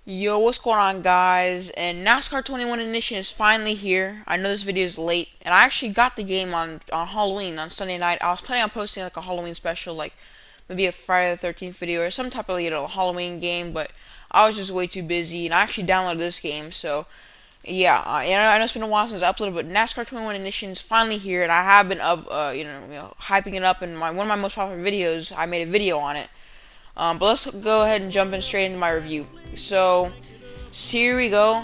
Yo, what's going on, guys? And NASCAR 21 Edition is finally here. I know this video is late, and I actually got the game on Halloween on Sunday night. I was planning on posting like a Halloween special, like maybe a Friday the 13th video or some type of Halloween game, but I was just way too busy, and I actually downloaded this game. So yeah, and I know it's been a while since I uploaded, but NASCAR 21 Edition is finally here, and I have been hyping it up in my one of my most popular videos. I made a video on it. But let's go ahead and jump in straight into my review. So here we go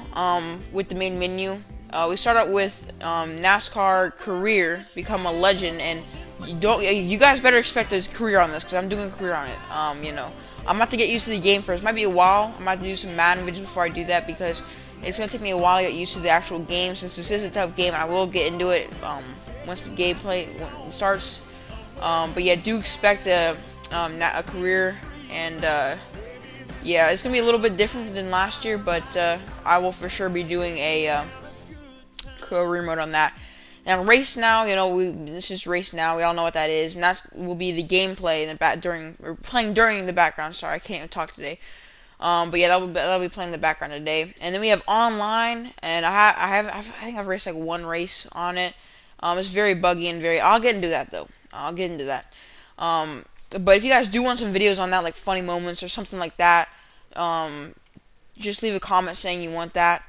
with the main menu. We start out with NASCAR career, become a legend, and you guys better expect a career on this because I'm doing a career on it. I'm about to get used to the game first. Might be a while. I'm about to do some Madden videos before I do that because it's gonna take me a while to get used to the actual game. Since this is a tough game, I will get into it once the gameplay starts. But yeah, do expect a career and yeah, it's gonna be a little bit different than last year, but I will for sure be doing a career mode on that. And race now, this is race now. We all know what that is, and that will be the gameplay in the playing during the background. Sorry, I can't even talk today. But yeah, that'll be playing in the background today. And then we have online, and I think I've raced like one race on it. It's very buggy and very. I'll get into that though. I'll get into that. But if you guys do want some videos on that, like funny moments or something like that, um, just leave a comment saying you want that.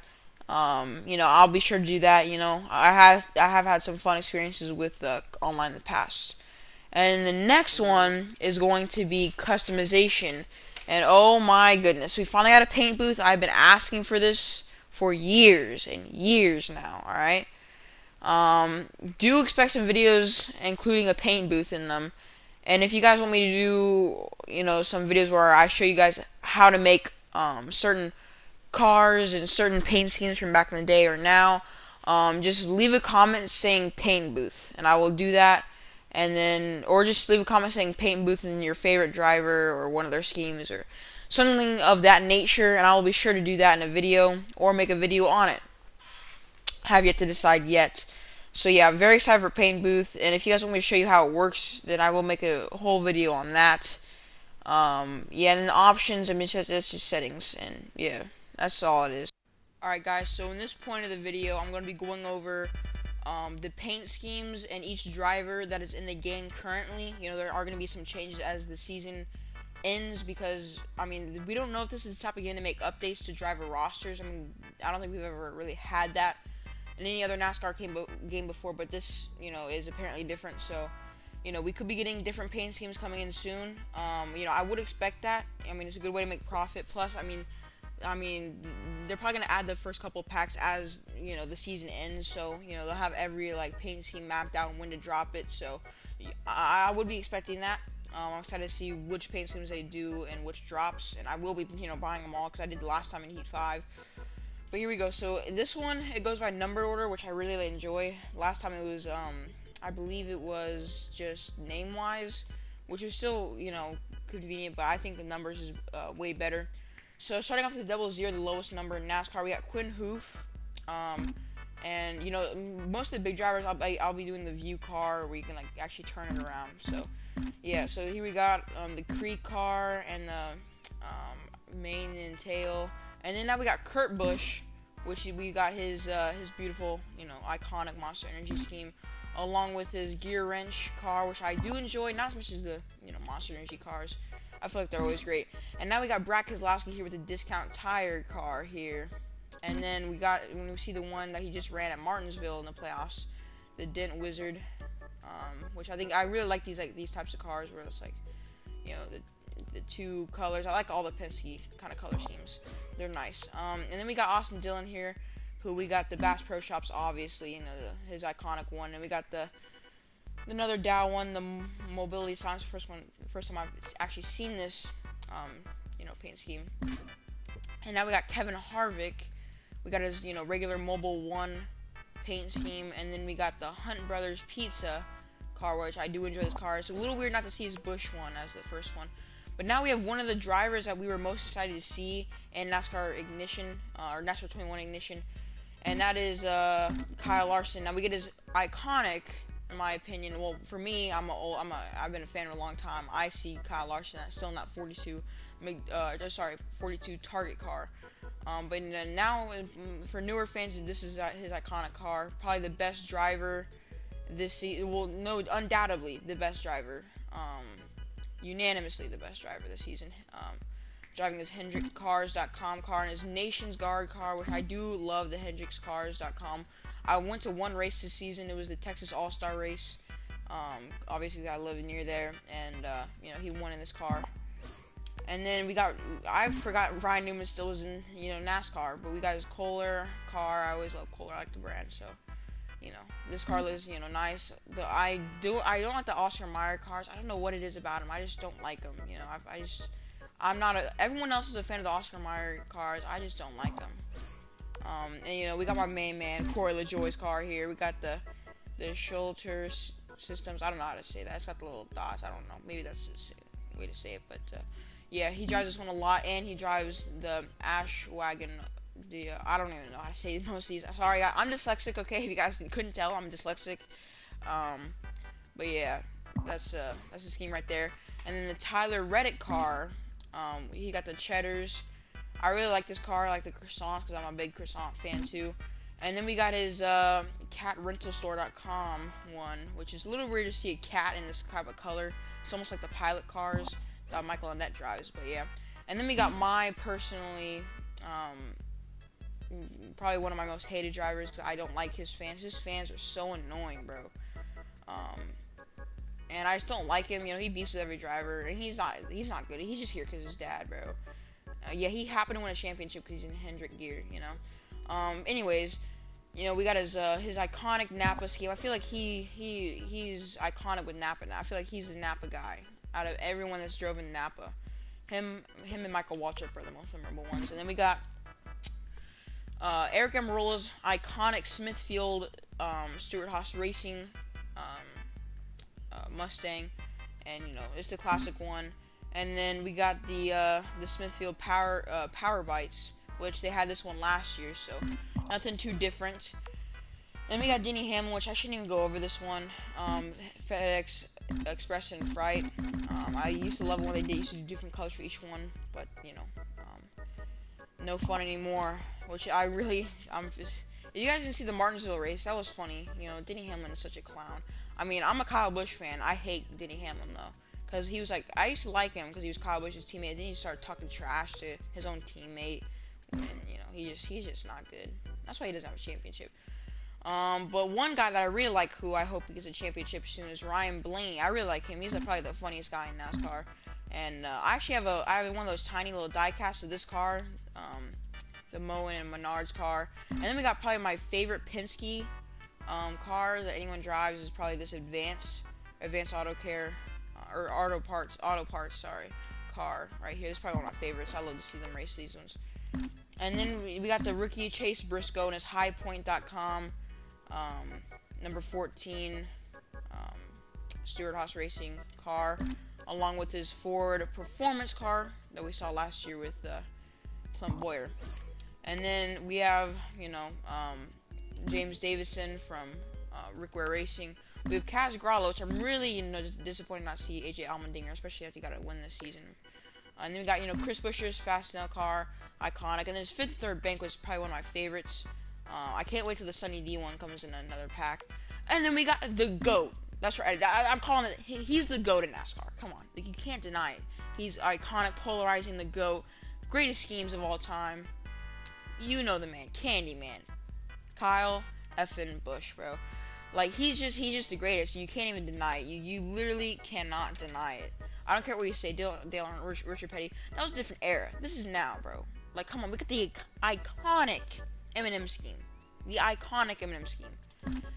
I'll be sure to do that. I have had some fun experiences with online in the past. And the next one is going to be customization. And oh my goodness, we finally got a paint booth. I've been asking for this for years and years now. All right. Do expect some videos including a paint booth in them. And if you guys want me to do, some videos where I show you guys how to make certain cars and certain paint schemes from back in the day or now, just leave a comment saying paint booth, and I will do that. And then, or just leave a comment saying paint booth and your favorite driver or one of their schemes or something of that nature, and I will be sure to do that in a video or make a video on it. Have yet to decide yet. So yeah, very excited for Paint Booth, and if you guys want me to show you how it works, then I will make a whole video on that. Yeah, and then the options, I mean, that's just settings, and yeah, that's all it is. Alright guys, so in this point of the video, I'm going to be going over the paint schemes and each driver that is in the game currently. There are going to be some changes as the season ends because, I mean, we don't know if this is the type of game to make updates to driver rosters. I mean, I don't think we've ever really had that in any other NASCAR game before, but this, is apparently different. So, we could be getting different paint schemes coming in soon. I would expect that. I mean, it's a good way to make profit. Plus, I mean, they're probably gonna add the first couple packs as the season ends. So, they'll have every paint scheme mapped out and when to drop it. So, I would be expecting that. I'm excited to see which paint schemes they do and which drops, and I will be, buying them all because I did the last time in Heat 5. But here we go. So this one, it goes by number order, which I really enjoy. Last time it was, I believe it was just name-wise, which is still, convenient, but I think the numbers is way better. So starting off with the 00, the lowest number in NASCAR, we got Quinn Hoof. And most of the big drivers, I'll be doing the view car where you can actually turn it around. So yeah, so here we got the Creek car and the mane and tail. And then now we got Kurt Busch, which we got his beautiful, iconic Monster Energy scheme, along with his gear wrench car, which I do enjoy, not as much as the, Monster Energy cars. I feel like they're always great. And now we got Brad Keselowski here with the discount tire car here. And then when we see the one that he just ran at Martinsville in the playoffs, the Dent Wizard, which I really like these types of cars where it's the two colors. I like all the Penske kind of color schemes. They're nice. And then we got Austin Dillon here, who we got the Bass Pro Shops, obviously, his iconic one. And we got another Dow one, the Mobility Science, first time I've actually seen this, paint scheme. And now we got Kevin Harvick. We got his, regular Mobile 1 paint scheme. And then we got the Hunt Brothers Pizza car, which I do enjoy this car. It's a little weird not to see his Busch one as the first one. But now we have one of the drivers that we were most excited to see in NASCAR Ignition, or NASCAR 21 Ignition. And that is Kyle Larson. Now we get his iconic, in my opinion. Well, for me, I've been a fan for a long time. I see Kyle Larson still in that 42 sorry, 42 target car. But now for newer fans, this is his iconic car. Probably the best driver this season. Well, no, undoubtedly the best driver. Unanimously the best driver this season. Driving his HendricksCars.com car and his Nation's Guard car, which I do love the HendricksCars.com. I went to one race this season. It was the Texas All-Star race. Obviously, I live near there, and he won in this car. And then I forgot Ryan Newman still was in NASCAR, but we got his Kohler car. I always love Kohler, I like the brand, so this car looks nice. I don't like the Oscar Mayer cars. I don't know what it is about them. I just don't like them. I'm not everyone else is a fan of the Oscar Mayer cars. I just don't like them. And we got my main man Corey LaJoie's car here. We got the Schulter systems. I don't know how to say that. It's got the little dots. I don't know. Maybe that's the way to say it. But yeah, he drives this one a lot, and he drives the Ash wagon. I don't even know how to say most of these. Sorry, I'm dyslexic. Okay, if you guys couldn't tell, I'm dyslexic. But yeah, that's the scheme right there. And then the Tyler Reddick car. He got the Cheddars. I really like this car. I like the croissants because I'm a big croissant fan too. And then we got his catrentalstore.com one, which is a little weird to see a cat in this type of color. It's almost like the pilot cars that Michael Annette drives, but yeah. And then we got my personally, probably one of my most hated drivers because I don't like his fans. His fans are so annoying, bro. And I just don't like him. He beats every driver, and he's not good. He's just here because his dad, bro. Yeah, he happened to win a championship because he's in Hendrick gear, Anyways, we got his iconic Napa scheme. I feel like he's iconic with Napa now. I feel like he's the Napa guy out of everyone that's driven Napa. Him and Michael Waltrip are the most memorable ones. And then we got Eric Amarola's iconic Smithfield Stewart-Haas Racing Mustang, and it's the classic one. And then we got the Smithfield Power Bites, which they had this one last year, so nothing too different. Then we got Denny Hamlin, which I shouldn't even go over this one. FedEx Express and Freight. I used to love it when they used to do different colors for each one, but no fun anymore. Which if you guys didn't see the Martinsville race, that was funny. Denny Hamlin is such a clown. I mean, I'm a Kyle Busch fan. I hate Denny Hamlin though. Because he was I used to like him because he was Kyle Busch's teammate. Then he started talking trash to his own teammate. And, he's just not good. That's why he doesn't have a championship. But one guy that I really like, who I hope he gets a championship soon, is Ryan Blaney. I really like him. He's probably the funniest guy in NASCAR. And I actually have one of those tiny little die casts of this car. The Moen and Menards car. And then we got probably my favorite Penske car that anyone drives is probably this Advanced Auto Care. Or auto parts, car right here. This is probably one of my favorites. I love to see them race these ones. And then we got the rookie Chase Briscoe and his highpoint.com number 14 Stewart-Haas Racing car, along with his Ford Performance car that we saw last year with Clint Boyer. And then we have James Davison from Rick Ware Racing. We have Kaz Gralla, which I'm really disappointed not to see AJ Allmendinger, especially after he got to win this season. And then we got Chris Buescher's Fastnell car, iconic. And then his fifth and third bank was probably one of my favorites. I can't wait till the Sunny D one comes in another pack. And then we got the GOAT. That's right. I'm calling it. He's the GOAT in NASCAR. Come on, you can't deny it. He's iconic, polarizing, the GOAT. Greatest schemes of all time. The man, Candyman, Kyle effing Busch, bro. He's just the greatest. You can't even deny it. You literally cannot deny it. I don't care what you say, Dale Earnhardt, Richard Petty. That was a different era. This is now, bro. Come on, look at the iconic M&M scheme. The iconic M&M scheme.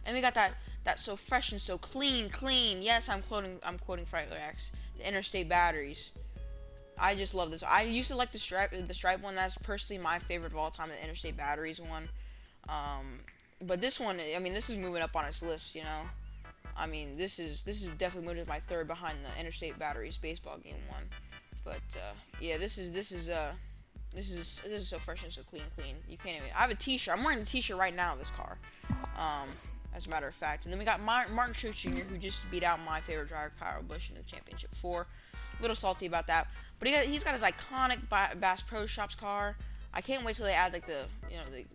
And we got that so fresh and so clean. Yes, I'm quoting Frightler X. The interstate batteries. I just love this. I used to like the stripe one. That's personally my favorite of all time, the interstate batteries one. But this one, this is moving up on its list, this is definitely moving to my third behind the Interstate Batteries baseball game one. But yeah, this is so fresh and so clean. You can't even. I have a T-shirt. I'm wearing a T-shirt right now of this car. As a matter of fact. And then we got Martin Truex Jr., who just beat out my favorite driver, Kyle Busch, in the championship 4. little salty about that. But he's got his iconic Bass Pro Shops car. I can't wait till they add like the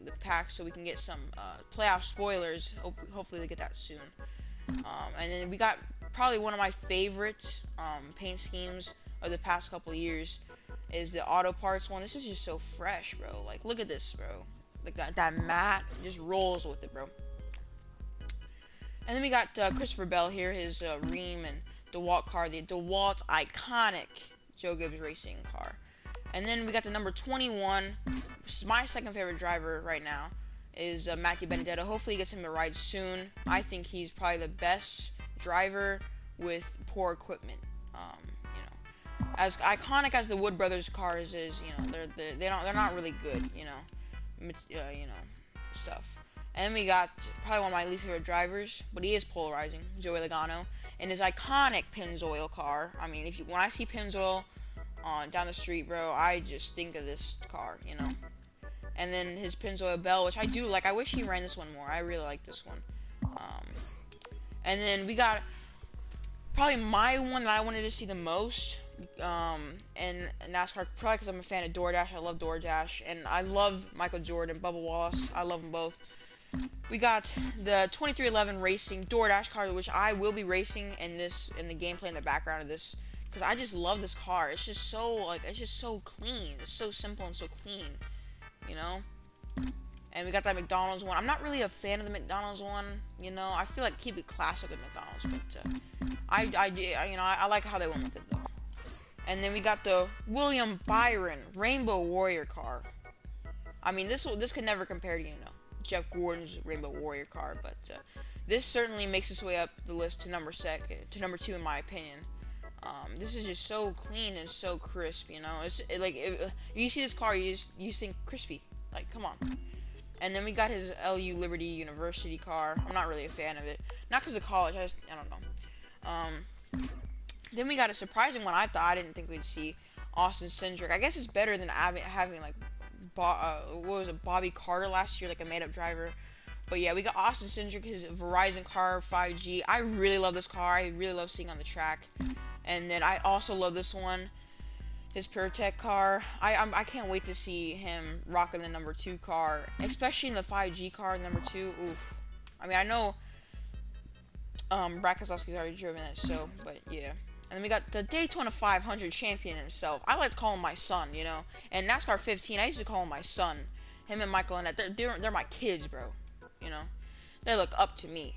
the packs so we can get some playoff spoilers. Hopefully they get that soon. And then we got probably one of my favorite paint schemes of the past couple of years is the auto parts one. This is just so fresh, bro. Like, look at this, bro. Like that matte just rolls with it, bro. And then we got Christopher Bell here, his Ream and DeWalt car, the DeWalt iconic Joe Gibbs racing car. And then we got the number 21. This is my second favorite driver right now, is Matthew Benedetto. Hopefully he gets him a ride soon. I think he's probably the best driver with poor equipment. As iconic as the Wood Brothers cars is, they're not really good, stuff. And then we got probably one of my least favorite drivers, but he is polarizing, Joey Logano, and his iconic Pennzoil car. I mean, when I see Pennzoil down the street, bro, I just think of this car, And then his Pennzoil Bell, which I do like. I wish he ran this one more. I really like this one. And then we got probably my one that I wanted to see the most in NASCAR, probably because I'm a fan of DoorDash. I love DoorDash, and I love Michael Jordan, Bubba Wallace. I love them both. We got the 2311 Racing DoorDash car, which I will be racing in the gameplay in the background of this, because I just love this car. It's just so clean. It's so simple and so clean, And we got that McDonald's one. I'm not really a fan of the McDonald's one, I feel like keep it classic at McDonald's, but I like how they went with it though. And then we got the William Byron Rainbow Warrior car. I mean, this could never compare to Jeff Gordon's Rainbow Warrior car, but this certainly makes its way up the list to number 2 in my opinion. This is just so clean and so crisp, It's like if you see this car, you just think crispy. Like, come on. And then we got his LU Liberty University car. I'm not really a fan of it, not because of college. I don't know. Then we got a surprising one. I didn't think we'd see Austin Cindric. I guess it's better than having like Bobby Carter last year, like a made-up driver. But yeah, we got Austin Cindric, his Verizon car 5G. I really love this car. I really love seeing on the track. And then I also love this one, his PureTech car. I can't wait to see him rocking the number 2 car, especially in the 5G car, number 2. Oof. I mean, I know Brad Keselowski's already driven it, so, but yeah. And then we got the Daytona 500 champion himself. I like to call him my son, And NASCAR 15, I used to call him my son. Him and Michael Annette, they're my kids, bro. They look up to me.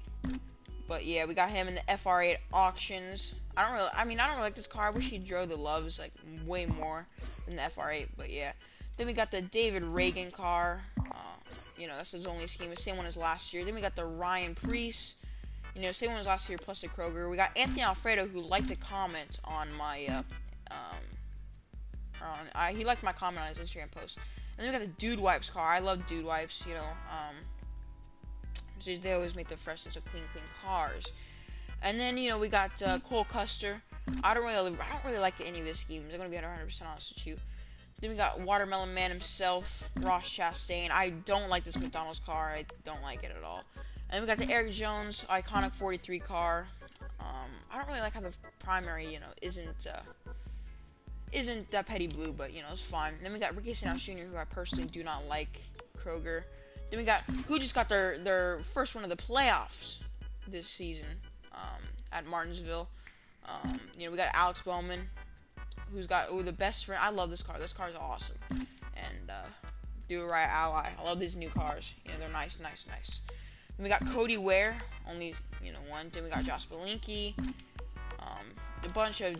But yeah, we got him in the FR8 auctions. I don't really like this car. I wish he drove the Loves like way more than the FR8. But yeah. Then we got the David Reagan car. That's his only scheme. Same one as last year. Then we got the Ryan Preece. Same one as last year plus the Kroger. We got Anthony Alfredo, who liked to comment on my he liked my comment on his Instagram post. And then we got the Dude Wipes car. I love Dude Wipes. They always make the freshness of clean cars. And then we got Cole Custer. I don't really like any of his schemes. I'm gonna be 100% honest with you. Then we got Watermelon Man himself, Ross Chastain. I don't like this McDonald's car. I don't like it at all. And then we got the Eric Jones iconic 43 car. I don't really like how the primary, isn't that petty blue, but it's fine. And then we got Ricky Stenhouse Jr., who I personally do not like, Kroger. Then we got who just got their first one of the playoffs this season at Martinsville. We got Alex Bowman, who's got the best friend. I love this car. This car is awesome. And Do It Right Ally. I love these new cars. They're nice. Then we got Cody Ware, only one. Then we got Josh Bielinski, a bunch of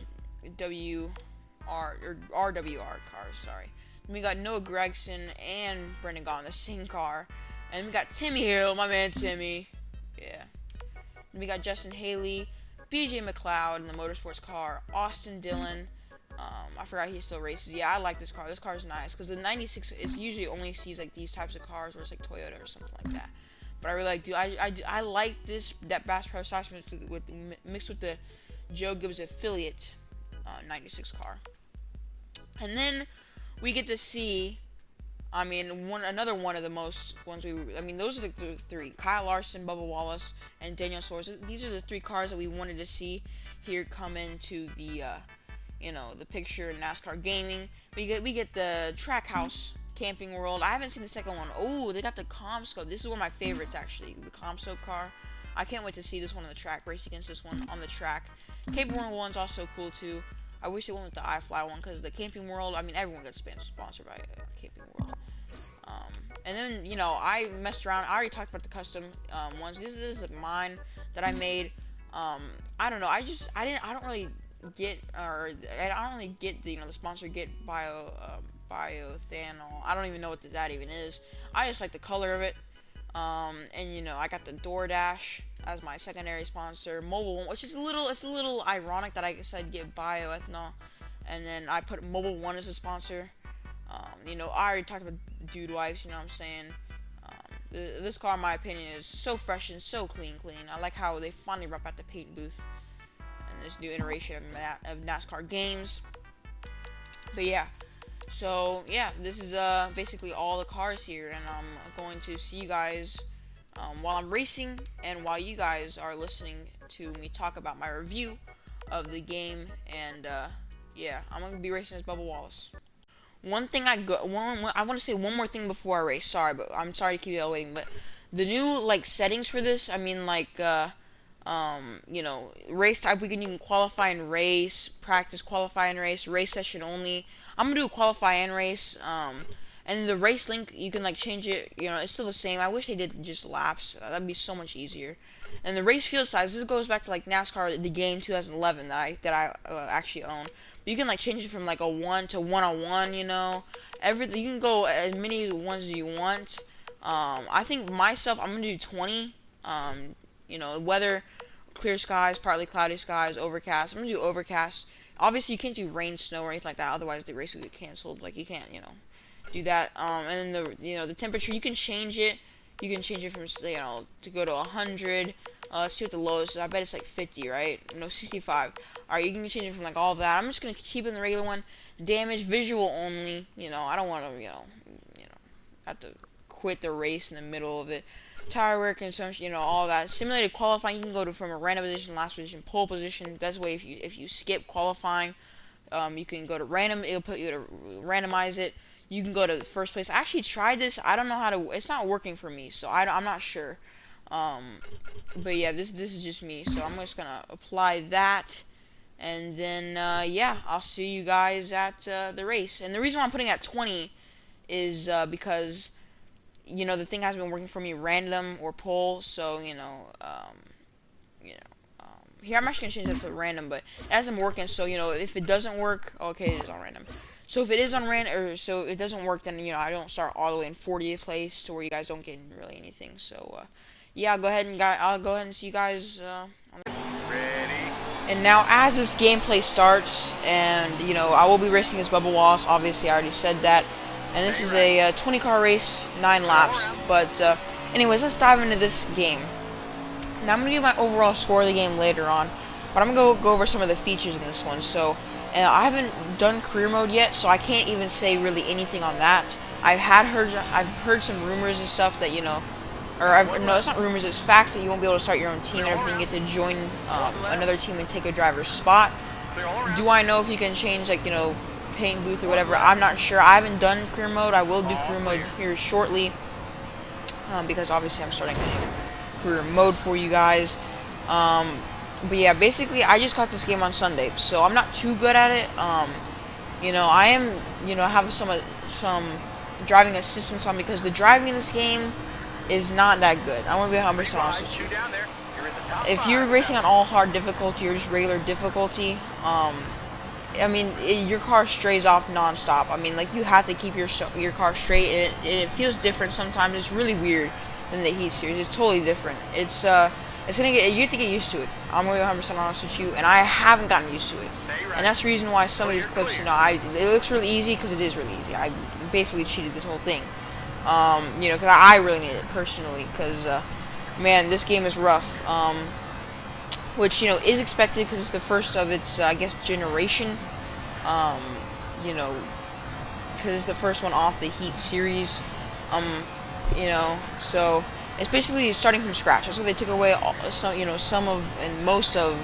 RWR cars. Sorry. Then we got Noah Gregson and Brendan Gaughan, the same car. And we got Timmy Hill, my man Timmy. Yeah. Then we got Justin Haley, BJ McLeod in the motorsports car, Austin Dillon. I forgot he still races. Yeah, I like this car. This car is nice because the 96 is usually only sees like these types of cars where it's like Toyota or something like that. But I really like I like that Bass Pro Stocks mixed with the Joe Gibbs affiliate 96 car. And then we get to see, another one of the most ones those are the 3. Kyle Larson, Bubba Wallace, and Daniel Suarez. These are the 3 cars that we wanted to see here come into the you know, the picture in NASCAR gaming. We get the track house camping world. I haven't seen the second one. Oh, they got the Comscope. This is one of my favorites actually. The Comscope car. I can't wait to see this one on the track. Race against this one on the track. Camping World one's also cool too. I wish they went with the iFly one because the Camping World. I mean, everyone gets sponsored by Camping World. And then, you know, I messed around. I already talked about the custom ones. This is mine that I made. I don't know. I don't really get, or I don't really get the, you know, the sponsor Get Biothanol. I don't even know what that even is. I just like the color of it. And you know, I got the DoorDash as my secondary sponsor, Mobile One, which is it's a little ironic that I said Get Bioethanol, and then I put Mobile One as a sponsor. You know, I already talked about Dude Wipes, you know what I'm saying? This car, in my opinion, is so fresh and so clean. I like how they finally brought back the paint booth in this new iteration of NASCAR games. But yeah, so yeah, this is basically all the cars here, and I'm going to see you guys while I'm racing and while you guys are listening to me talk about my review of the game. And yeah, I'm going to be racing as Bubba Wallace. One thing I want to say one more thing before I race. Sorry, but I'm sorry to keep you all waiting. But the new like settings for this, I mean, like you know, race type weekend, you can qualify and race, practice, qualify and race session only. I'm gonna do a qualify and race. And the race link, you can like change it. You know, it's still the same. I wish they did just laps. That'd be so much easier. And the race field size, this goes back to like NASCAR, the game 2011 that I actually own. But you can like change it from like a 1 to 1-on-1. You know, everything. You can go as many ones as you want. I think myself, I'm gonna do 20. You know, weather, clear skies, partly cloudy skies, overcast. I'm gonna do overcast. Obviously, you can't do rain, snow, or anything like that. Otherwise, the race will get canceled. Like you can't, you know, do that. And then the temperature, you can change it. You can change it from, you know, to go to 100. Let's see what the lowest is. I bet it's like 50, right? No, 65. Alright, you can change it from like all of that. I'm just gonna keep it in the regular one. Damage, visual only. You know, I don't want to, you know, have to quit the race in the middle of it. Tire wear consumption, you know, all that. Simulated qualifying, you can go to from a random position, last position, pole position. That's the way if you skip qualifying, you can go to random. It'll put you to randomize it. You can go to first place. I actually tried this. I don't know how to. It's not working for me, so I'm not sure. But yeah, this is just me. So I'm just gonna apply that, and then yeah, I'll see you guys at the race. And the reason why I'm putting at 20 is because, you know, the thing hasn't been working for me, random or poll. So you know, here I'm actually gonna change it to random, but it hasn't been working. So you know, if it doesn't work, okay, it is on random. So if it is on random, or so it doesn't work, then you know I don't start all the way in 40th place to where you guys don't get really anything. So yeah, I'll go ahead and see you guys. Ready. And now as this gameplay starts, and you know I will be racing as Bubba Wallace. Obviously, I already said that. And this is a 20 car race, 9 laps. But anyways, let's dive into this game. Now I'm gonna give my overall score of the game later on, but I'm gonna go over some of the features in this one. So. And I haven't done career mode yet, so I can't even say really anything on that. I've heard some rumors and stuff that, you know, no, it's not rumors, it's facts that you won't be able to start your own team and everything. You get to join another team and take a driver's spot. Do I know if you can change, like, you know, paint booth or whatever? I'm not sure. I haven't done career mode. I will do career mode here shortly, because obviously I'm starting a career mode for you guys. But yeah, basically, I just got this game on Sunday, so I'm not too good at it. You know, I am, you know, have some driving assistance on because the driving in this game is not that good. I want to be 100% honest with you. If you're racing on all hard difficulty or just regular difficulty, I mean, your car strays off non-stop. I mean, like, you have to keep your car straight, and it feels different sometimes. It's really weird than the Heat Series. It's totally different. You have to get used to it. I'm going to be 100% honest with you, and I haven't gotten used to it. And that's the reason why some of these clips, you know, it looks really easy because it is really easy. I basically cheated this whole thing. You know, because I really need it personally, because, man, this game is rough. Which, you know, is expected because it's the first of its, I guess, generation. You know, because it's the first one off the Heat series. You know, so it's basically starting from scratch. That's why they took away some of and most of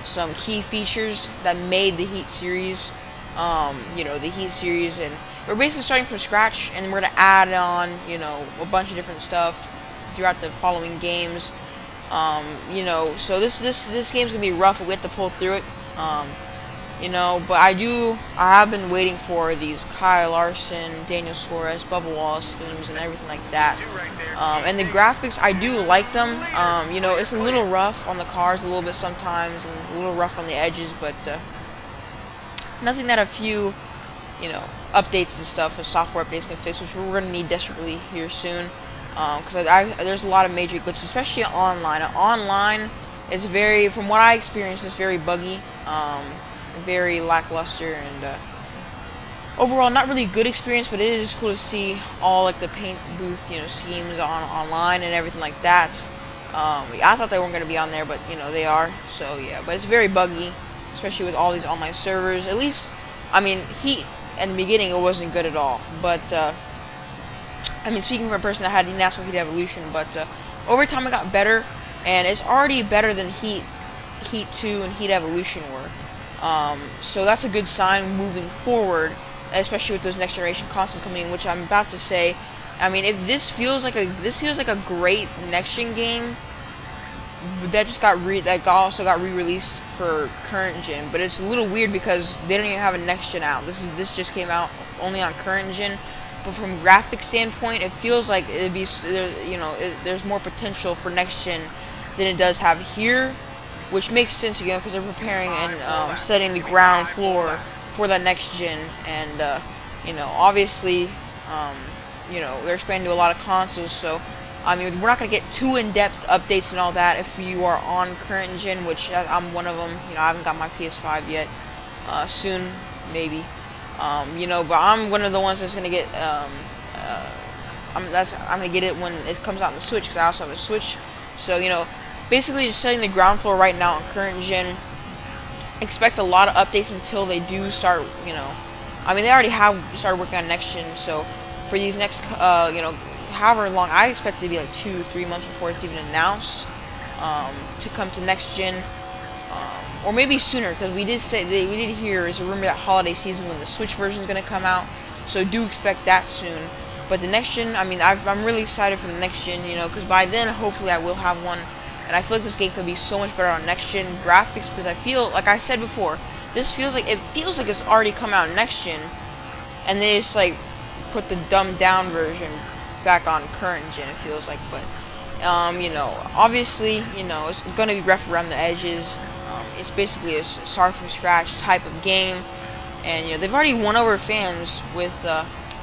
some key features that made the Heat series. The Heat series, and we're basically starting from scratch, and we're gonna add on, a bunch of different stuff throughout the following games. So this game's gonna be rough. We have to pull through it. But I have been waiting for these Kyle Larson, Daniel Suarez, Bubba Wallace schemes and everything like that. And the graphics, I do like them. It's a little rough on the cars a little bit sometimes, and a little rough on the edges, but nothing that a few, updates and stuff, or software updates can fix, which we're gonna need desperately here soon. Because there's a lot of major glitches, especially online. Online is from what I experienced, it's very buggy. Very lackluster, and overall not really a good experience, but it is cool to see all like the paint booth schemes online and everything like that. I thought they weren't going to be on there, but they are, so yeah. But it's very buggy, especially with all these online servers. At least, Heat in the beginning, it wasn't good at all, but speaking from a person that had Nascar Heat Evolution, but over time it got better, and it's already better than Heat 2 and Heat Evolution were. So that's a good sign moving forward, especially with those next generation consoles coming in, which I'm about to say. If this feels like a great next gen game that also got re-released for current gen, but it's a little weird because they don't even have a next gen out. This just came out only on current gen, but from a graphic standpoint, it feels like it'd be there's more potential for next gen than it does have here. Which makes sense again because they're preparing and setting the ground floor for that next gen, and obviously, they're expanding to a lot of consoles. So, we're not gonna get too in-depth updates and all that if you are on current gen, which I'm one of them. I haven't got my PS5 yet. Soon, maybe. But I'm one of the ones that's gonna get. I'm gonna get it when it comes out on the Switch, because I also have a Switch. So basically just setting the ground floor right now on current gen. Expect a lot of updates until they do start, they already have started working on next gen, so for these next, however long, I expect it to be like 2-3 months before it's even announced, to come to next gen, or maybe sooner, because we did hear, is a rumor that holiday season when the Switch version is going to come out, so do expect that soon. But the next gen, I'm really excited for the next gen, because by then, hopefully I will have one. And I feel like this game could be so much better on next gen graphics, because I feel, like I said before, it feels like it's already come out next gen, and they just like put the dumbed down version back on current gen. It feels like, but obviously, it's gonna be rough around the edges. It's basically a start from scratch type of game, and they've already won over fans with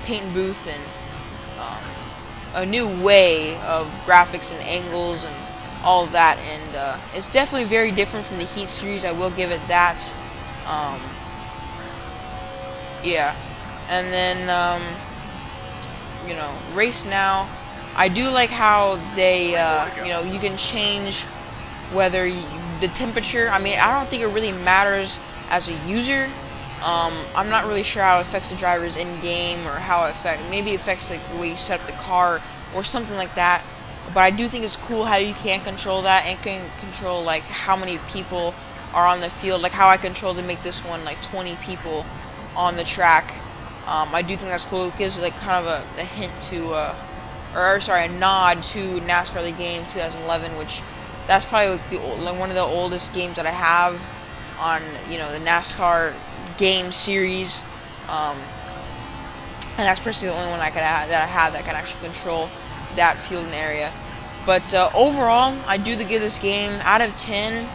paint and booth and a new way of graphics and angles and all of that, and it's definitely very different from the Heat series. I will give it that. Yeah, and then race now. I do like how they you can change whether the temperature. I don't think it really matters as a user. I'm not really sure how it affects the drivers in game, or how maybe it affects like the way you set up the car or something like that. But I do think it's cool how you can control that, and can control like how many people are on the field, like how I controlled to make this one like 20 people on the track. I do think that's cool. It gives like kind of a hint to, a nod to NASCAR the game 2011, which that's probably like one of the oldest games that I have on the NASCAR game series. And that's personally the only one that I have that can actually control that field and area. But overall, I do give this game out of 10.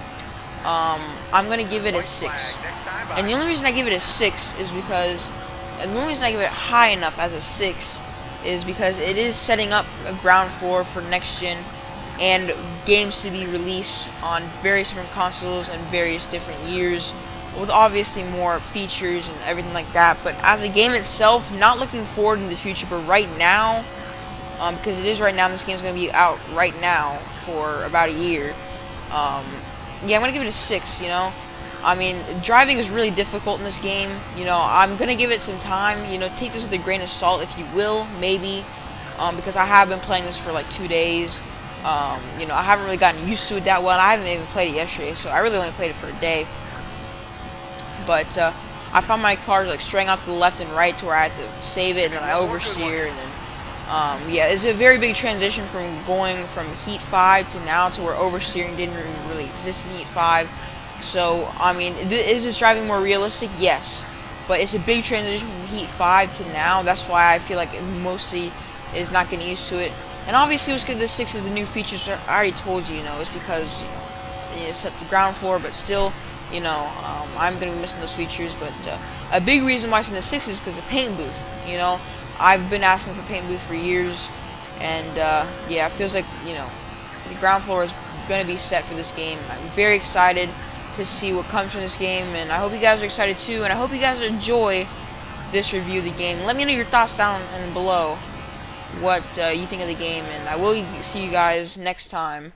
I'm gonna give it a 6. And the only reason I give it a 6 is because, and the only reason I give it high enough as a 6 is because it is setting up a ground floor for next gen and games to be released on various different consoles and various different years, with obviously more features and everything like that. But as a game itself, not looking forward in the future, but right now, because it is right now, this game's going to be out right now for about a year. Yeah, I'm going to give it a 6, driving is really difficult in this game. I'm going to give it some time. Take this with a grain of salt, if you will, maybe. Because I have been playing this for like 2 days. I haven't really gotten used to it that well, and I haven't even played it yesterday, so I really only played it for a day. But I found my cars like straying out to the left and right to where I had to save it, and then I oversteer, and then yeah, it's a very big transition from going from Heat 5 to now to where oversteering didn't really exist in Heat 5. So, I mean, is this driving more realistic? Yes. But it's a big transition from Heat 5 to now. That's why I feel like it mostly is not getting used to it. And obviously, it's because the 6 is the new features. I already told you, it's because, it's at the ground floor, but still, I'm going to be missing those features. But a big reason why it's in the 6 is because of the paint booth, I've been asking for paint booth for years, and yeah, it feels like the ground floor is going to be set for this game. I'm very excited to see what comes from this game, and I hope you guys are excited too, and I hope you guys enjoy this review of the game. Let me know your thoughts down and below what you think of the game, and I will see you guys next time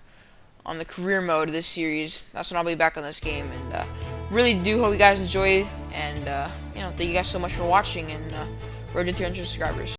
on the career mode of this series. That's when I'll be back on this game, and really do hope you guys enjoy, and thank you guys so much for watching, and road to 300 subscribers.